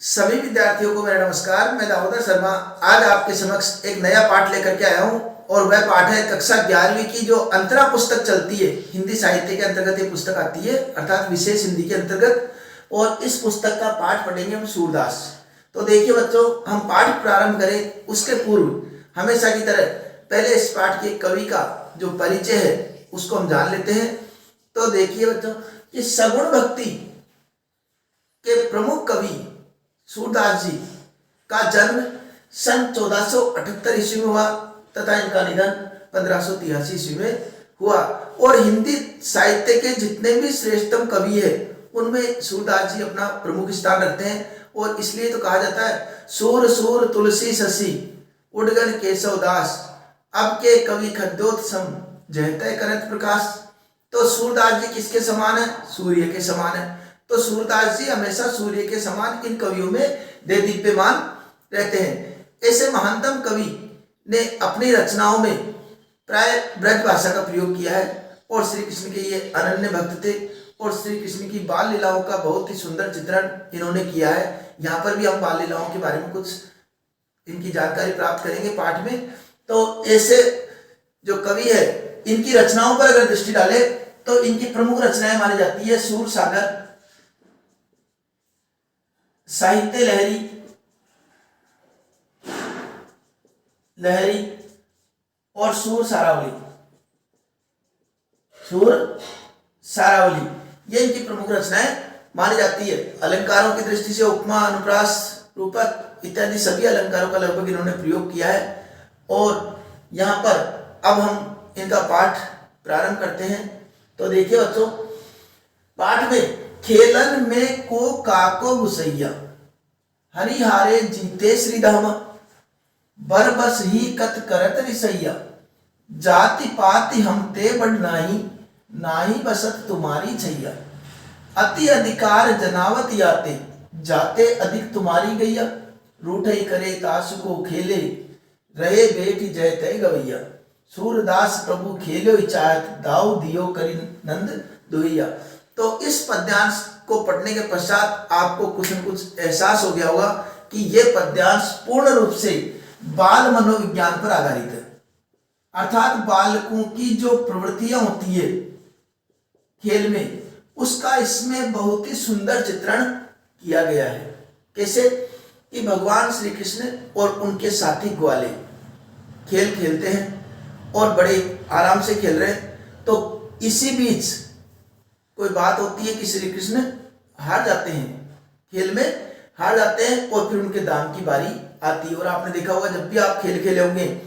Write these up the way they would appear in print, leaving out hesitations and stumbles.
सभी विद्यार्थियों को मेरा नमस्कार। मैं दामोदर शर्मा आज आपके समक्ष एक नया पाठ लेकर के आया हूं और वह पाठ है कक्षा 11वीं की जो अंतरा पुस्तक चलती है, हिंदी साहित्य के अंतर्गत ये पुस्तक आती है, अर्थात विशेष हिंदी के अंतर्गत। और इस पुस्तक का पाठ पढ़ेंगे हम सूरदास। तो देखिए बच्चों, हम पाठ प्रारंभ करें उसके पूर्व हमेशा की तरह पहले इस पाठ के कवि का जो परिचय है उसको हम जान लेते हैं। तो देखिए बच्चों, ये सगुण भक्ति के प्रमुख कवि सूरदास जी का जन्म सन 1478 ईस्वी में हुआ तथा इनका निधन 1583 ईस्वी में हुआ। और हिंदी साहित्य के जितने भी श्रेष्ठतम कवि है उनमें सूरदास जी अपना प्रमुख स्थान रखते हैं। और इसलिए तो कहा जाता है सूर सूर तुलसी शशि उडगन केशव दास, अब के कवि खद्योत्सम जयते करत प्रकाश। तो सूरदास जी किसके समान है? सूर्य के समान है। तो सूरदास जी हमेशा सूर्य के समान इन कवियों में देदीप्यमान रहते हैं। ऐसे महानतम कवि ने अपनी रचनाओं में प्राय ब्रज भाषा का प्रयोग किया है और श्री कृष्ण के ये अनन्य भक्त थे और श्री कृष्ण की बाल लीलाओं का बहुत ही सुंदर चित्रण इन्होंने किया है। यहाँ पर भी हम बाल लीलाओं के बारे में कुछ इनकी जानकारी प्राप्त करेंगे पाठ में। तो ऐसे जो कवि है इनकी रचनाओं पर अगर दृष्टि डाले तो इनकी प्रमुख रचनाएं मानी जाती है सूर सागर, साहित्य लहरी और सूर सारावली ये इनकी प्रमुख रचनाएं मानी जाती है। अलंकारों की दृष्टि से उपमा, अनुप्रास, रूपक इत्यादि सभी अलंकारों का लगभग इन्होंने प्रयोग किया है। और यहाँ पर अब हम इनका पाठ प्रारंभ करते हैं। तो देखिए बच्चों, पाठ में खेलन में को काको घुसैया, हरिहारे जीते श्री धाम, बर बस ही कत करत रिसैया, जाति पाति हम ते बड़ नाही, नाही बसत तुम्हारी छैया, अति अधिकार जनावत याते, जाते अधिक तुम्हारी गैया, रूठई करे तासु को खेले, रहे बेटी जय तय गवैया, सूरदास प्रभु खेलो इचायत, दाऊ दियो करी नंद दुहिया। तो इस पद्यांश को पढ़ने के पश्चात आपको कुछ न कुछ एहसास हो गया होगा कि यह पद्यांश पूर्ण रूप से बाल मनोविज्ञान पर आधारित है, अर्थात बालकों की जो प्रवृत्तियां होती है खेल में उसका इसमें बहुत ही सुंदर चित्रण किया गया है। कैसे कि भगवान श्री कृष्ण और उनके साथी ग्वाले खेल खेलते हैं और बड़े आराम से खेल रहे हैं। तो इसी बीच कोई बात होती है कि श्री कृष्ण हार जाते हैं, खेल में हार जाते हैं और फिर उनके दाम की बारी आती है। और आपने देखा होगा जब भी आप खेल खेले होंगे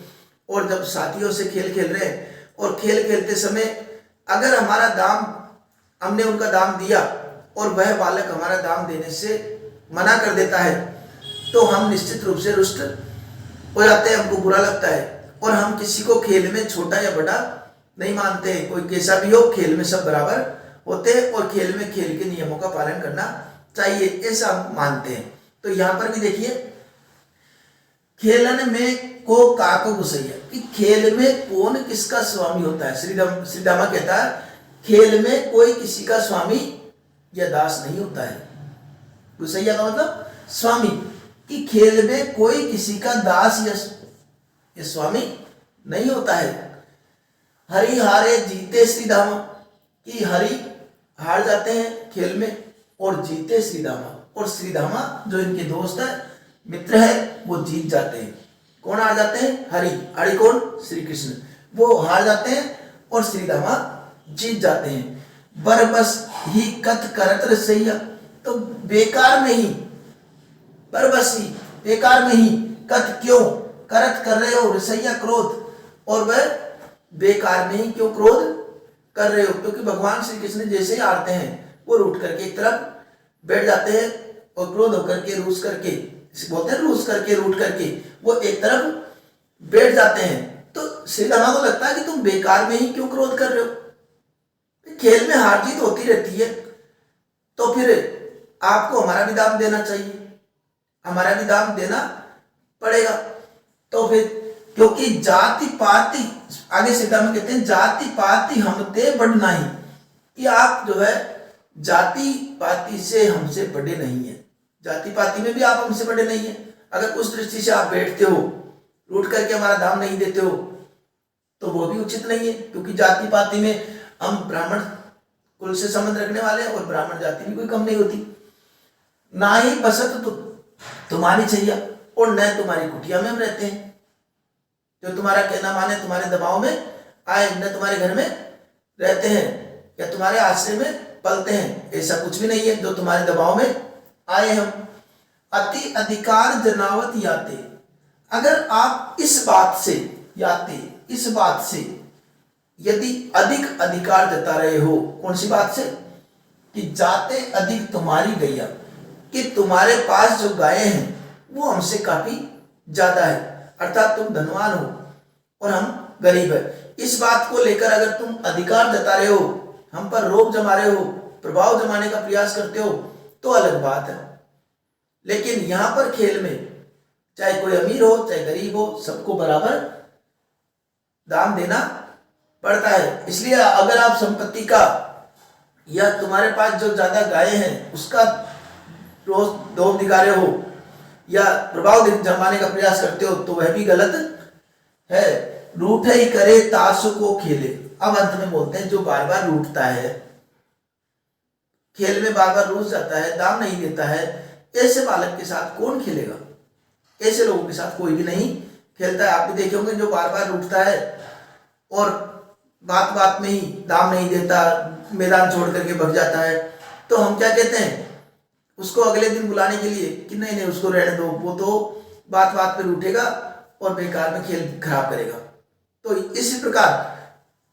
और जब साथियों से खेल खेल रहे हैं और खेल खेलते समय अगर हमारा दाम, हमने उनका दाम दिया और वह बालक हमारा दाम देने से मना कर देता है तो हम निश्चित रूप से रुष्ट हो जाते हैं, हमको बुरा लगता है और हम किसी को खेल में छोटा या बड़ा नहीं मानते हैं। कोई कैसा भी हो, खेल में सब बराबर होते हैं और खेल में खेल के नियमों का पालन करना चाहिए, ऐसा हम मानते हैं। तो यहाँ पर भी देखिए, खेलन में को काको घुसैया, कि खेल में कौन किसका स्वामी होता है। श्रीदामा कहता है खेल में कोई किसी का स्वामी या दास नहीं होता है। घुसैया का मतलब स्वामी, कि खेल में कोई किसी का दास या स्वामी नहीं होता है। हरि हारे जीते श्रीदामा, कि हरि हार जाते हैं खेल में और जीते श्रीदामा, और श्रीदामा जो इनके दोस्त है, मित्र है, वो जीत जाते हैं। कौन हार जाते हैं? हरि। हरि कौन? श्री कृष्ण। वो हार जाते हैं और श्रीदामा जीत जाते हैं। बर बस ही कत करत रसैया, तो बेकार में ही, बर बस ही बेकार में ही, कत क्यों, करत कर रहे हो, रसैया क्रोध, और वह बेकार में ही क्यों क्रोध कर रहे हो, क्योंकि भगवान श्री कृष्ण जैसे ही हारते हैं वो रूठ करके एक तरफ बैठ जाते हैं और क्रोध होकर के रूस करके, बोलते हैं रूस करके, रूठ करके वो एक तरफ बैठ जाते हैं। तो श्रीदामा को लगता है कि तुम बेकार में ही क्यों क्रोध कर रहे हो, खेल में हार जीत होती रहती है, तो फिर आपको हमारा भी दाम देना चाहिए, हमारा भी दाम देना पड़ेगा। तो फिर क्योंकि जाति पाति, आगे श्रीदामा कहते हैं जाति पाति हमते बड़ नहीं, कि आप जो है जाति पाति से हमसे बड़े नहीं है, जाति पाति में भी आप हमसे बड़े नहीं है। अगर उस दृष्टि से आप बैठते हो, रूठ करके हमारा दाम नहीं देते हो, तो वो भी उचित नहीं है, क्योंकि जाति पाति में हम ब्राह्मण कुल से संबंध रखने वाले हैं और ब्राह्मण जाति भी कोई कम नहीं होती। ना ही बसत तुम्हारी छैया और न तुम्हारी कुटिया में हम रहते हैं, जो तुम्हारा कहना माने तुम्हारे दबाव में आए, न तुम्हारे घर में रहते हैं या तुम्हारे आश्रय में पलते हैं, ऐसा कुछ भी नहीं है जो तुम्हारे दबाव में आए हम। अति अधिकार जनावत याते, अगर आप इस बात से याते, इस बात से यदि अधिक अधिकार जता रहे हो, कौन सी बात से, कि जाते अधिक तुम्हारी गैया, कि तुम्हारे पास जो गायें हैं वो हमसे काफी ज्यादा है, अर्थात तुम धनवान हो और हम गरीब है। इस बात को लेकर अगर तुम अधिकार जता रहे हो, हम पर रोब जमा रहे हो, प्रभाव जमाने का प्रयास करते हो, तो अलग बात है। लेकिन यहां पर खेल में चाहे कोई अमीर हो चाहे गरीब हो, सबको बराबर दाम देना पड़ता है। इसलिए अगर आप संपत्ति का या तुम्हारे पास जो ज्यादा गायें हैं उसका रोज दौड़ दिखा रहे हो या प्रभाव जमाने का प्रयास करते हो, तो वह भी गलत है। रूठे ही करे तासु को खेले। अब अंत में बोलते हैं जो बार बार रूठता है, खेल में बार बार रूठ जाता है, दाम नहीं देता है, ऐसे बालक के साथ कौन खेलेगा? ऐसे लोगों के साथ कोई भी नहीं खेलता है। आप भी देखे होंगे जो बार बार रूठता है और बात बात में ही दाम नहीं देता, मैदान छोड़ करके भग जाता है, तो हम क्या कहते हैं उसको अगले दिन बुलाने के लिए कि नहीं नहीं उसको रहने दो, वो तो बात बात पे रूठेगा और बेकार में खेल खराब करेगा। तो इसी प्रकार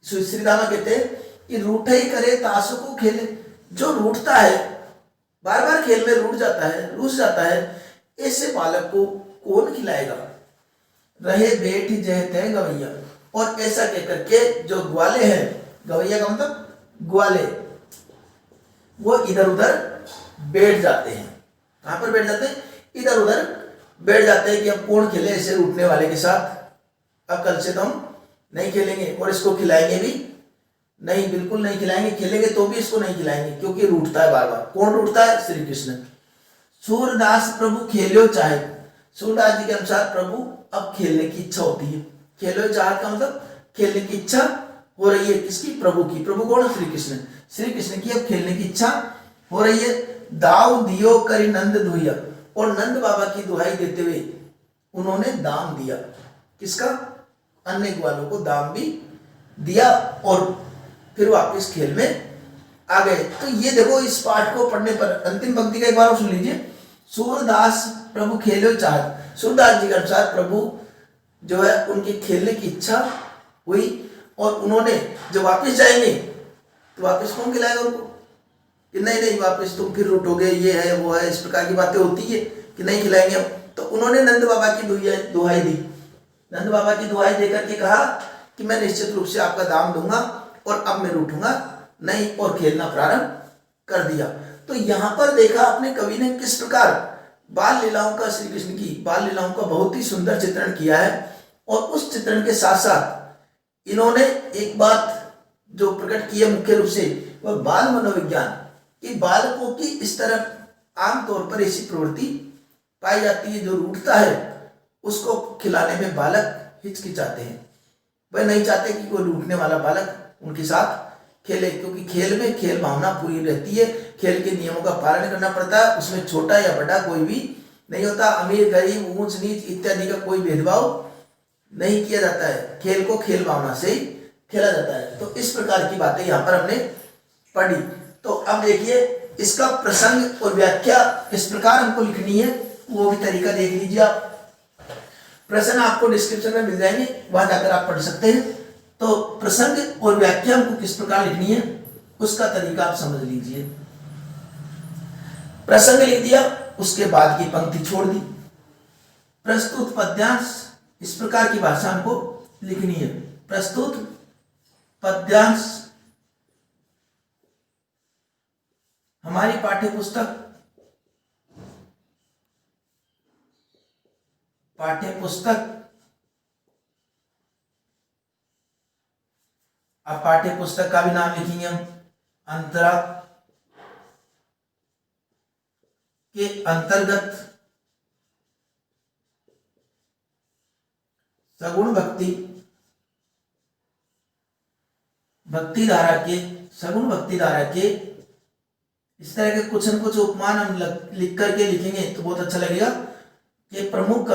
श्री रामा कहते हैं कि रूठे ही करे तासु को खेले। जो रूठता है, बार बार खेल में रूठ जाता है, रूठ जाता है, ऐसे बालक को कौन खिलाएगा? रहे बेट जहत है गवैया। और ऐसा कहकर के जो ग्वाले हैं, गवैया का मतलब ग्वाले, वो इधर उधर बैठ जाते हैं। कहां पर बैठ जाते हैं? इधर उधर बैठ जाते हैं कि अब कौन खेले ऐसे रूठने वाले के साथ, अब कल से तो हम नहीं खेलेंगे और इसको खिलाएंगे भी नहीं, बिल्कुल नहीं खिलाएंगे, खेलेंगे तो भी इसको नहीं खिलाएंगे क्योंकि रूठता है बार बार। कौन रूठता है? श्री कृष्ण। सूरदास प्रभु खेलो चाहे, सूरदास जी के अनुसार प्रभु अब खेलने की इच्छा होती है। खेलो चाहे का मतलब खेलने की इच्छा हो रही है, किसकी? प्रभु की। प्रभु कौन है? श्री कृष्ण। श्री कृष्ण की अब खेलने की इच्छा हो रही है। दाव दियो करी नंद दुहिया, और नंद बाबा की दुहाई देते हुए उन्होंने दाम दिया। किसका? अन्य ग्वालों को दाम भी दिया और फिर वापस खेल में आ गए। तो ये देखो, इस पाठ को पढ़ने पर अंतिम पंक्ति का एक बार सुन लीजिए। सूरदास प्रभु खेलो चाहत, सूरदास जी के अनुसार प्रभु जो है उनकी खेलने की इच्छा हुई और उन्होंने जब वापस जाएंगे तो वापस कौन खिलाएगा उनको? कि नहीं नहीं वापस तुम फिर लुटोगे, ये है वो है, इस प्रकार की बातें होती है कि नहीं खिलाएंगे हम। तो उन्होंने नंद बाबा की दुहाई दी। नंद बाबा की दुहाई देकर के कहा कि मैं निश्चित रूप से आपका दाम दूंगा और अब मैं रूठूंगा नहीं, और खेलना प्रारंभ कर दिया। तो यहाँ पर देखा अपने कवि ने किस प्रकार बाल लीलाओं का, श्री कृष्ण की बाल लीलाओं का बहुत ही सुंदर चित्रण किया है। और उस चित्रण के साथ साथ इन्होंने एक बात जो प्रकट की है मुख्य रूप से, वह बाल मनोविज्ञान, कि बालकों की इस तरह आमतौर पर ऐसी प्रवृत्ति पाई जाती है, जो रूठता है उसको खिलाने में बालक हिचकिचाते हैं। वह नहीं चाहते कि कोई रूठने वाला बालक उनके साथ खेले, क्योंकि खेल में खेल भावना पूरी रहती है, खेल के नियमों का पालन करना पड़ता है, उसमें छोटा या बड़ा कोई भी नहीं होता, अमीर गरीब ऊंच नीच इत्यादि का कोई भेदभाव नहीं किया जाता है, खेल को खेल भावना से ही खेला जाता है। तो इस प्रकार की बातें यहाँ पर हमने पढ़ी। तो अब देखिए इसका प्रसंग और व्याख्या किस प्रकार हमको लिखनी है, वो भी तरीका देख लीजिए आप। प्रश्न आपको डिस्क्रिप्शन में मिल जाएंगे, वहां जाकर आप पढ़ सकते हैं। तो प्रसंग और व्याख्या हमको किस प्रकार लिखनी है उसका तरीका आप समझ लीजिए। प्रसंग लिख दिया, उसके बाद की पंक्ति छोड़ दी। प्रस्तुत पद्यांश, इस प्रकार की भाषा हमको लिखनी है। प्रस्तुत पद्यांश हमारी पाठ्य पुस्तक अब पाठ्य पुस्तक का भी नाम लिखेंगे हम, अंतरा के अंतर्गत सगुण सगुण भक्ति धारा के इस तरह के कुछ न कुछ उपमान हम लिख करके लिखेंगे तो बहुत अच्छा लगेगा कि प्रमुख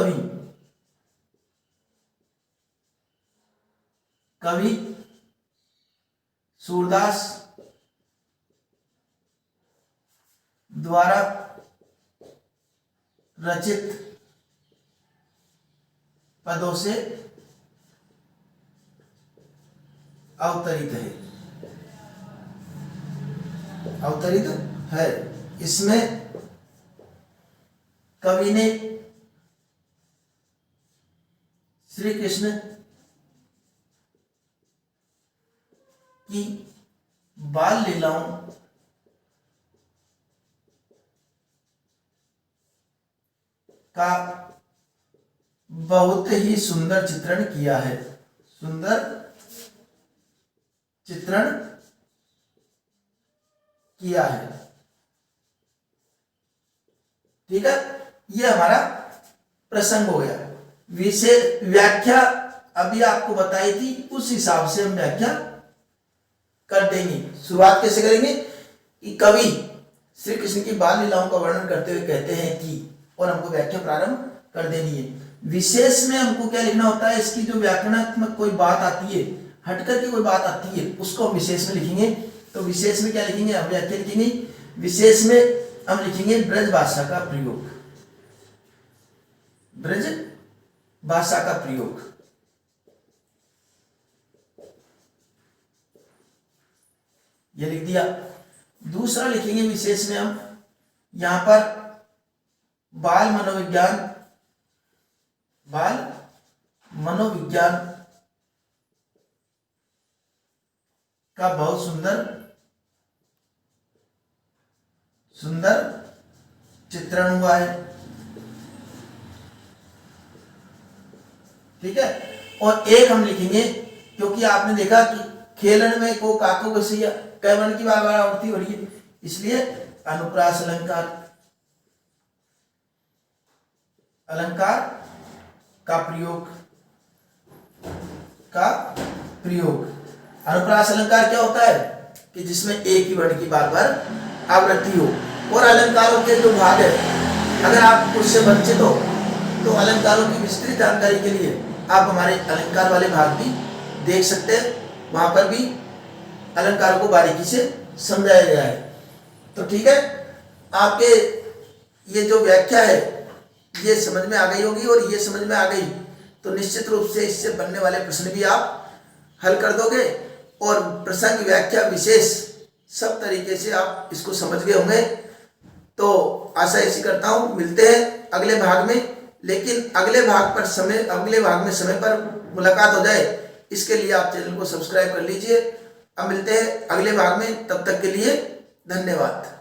कवि सूरदास द्वारा रचित पदों से अवतरित है। इसमें कवि ने श्री कृष्ण की बाल लीलाओं का बहुत ही सुंदर चित्रण किया है। ठीक है, ये हमारा प्रसंग हो गया। विशेष व्याख्या अभी आपको बताई थी, उस हिसाब से हम व्याख्या कर देंगे। शुरुआत कैसे करेंगे कि कवि श्री कृष्ण की बाल लीलाओं का वर्णन करते हुए कहते हैं कि, और हमको व्याख्या प्रारंभ कर देनी है। विशेष में हमको क्या लिखना होता है, इसकी जो व्याकरणात्मक कोई बात आती है, हटकर की कोई बात आती है, उसको हम विशेष में लिखेंगे। तो विशेष में क्या लिखेंगे, हम व्याख्या लिखेंगे। विशेष में हम लिखेंगे ब्रज भाषा का प्रयोग, ब्रज भाषा का प्रयोग। ये लिख दिया। दूसरा लिखेंगे विशेष में हम यहां पर बाल मनोविज्ञान का बहुत सुंदर चित्रण हुआ है। ठीक है, और एक हम लिखेंगे, क्योंकि आपने देखा कि खेलन में को काको को सैया कैवन की बार बार आवृत्ति हो रही है, इसलिए अनुप्रास अलंकार का प्रयोग। अनुप्रास अलंकार क्या होता है कि जिसमें एक ही वर्ण की बार बार आवृत्ति हो। और अलंकारों के जो भाग है, अगर आप उससे वंचित हो तो अलंकारों की विस्तृत जानकारी के लिए आप हमारे अलंकार वाले भाग भी देख सकते हैं, वहां पर भी अलंकारों को बारीकी से समझाया गया है। तो ठीक है, आपके ये जो व्याख्या है ये समझ में आ गई होगी, और ये समझ में आ गई तो निश्चित रूप से इससे बनने वाले प्रश्न भी आप हल कर दोगे, और प्रसंग, व्याख्या, विशेष सब तरीके से आप इसको समझ गए होंगे। तो आशा ऐसी करता हूं, मिलते हैं अगले भाग में, लेकिन अगले भाग में समय पर मुलाकात हो जाए, इसके लिए आप चैनल को सब्सक्राइब कर लीजिए। अब मिलते हैं अगले भाग में, तब तक के लिए धन्यवाद।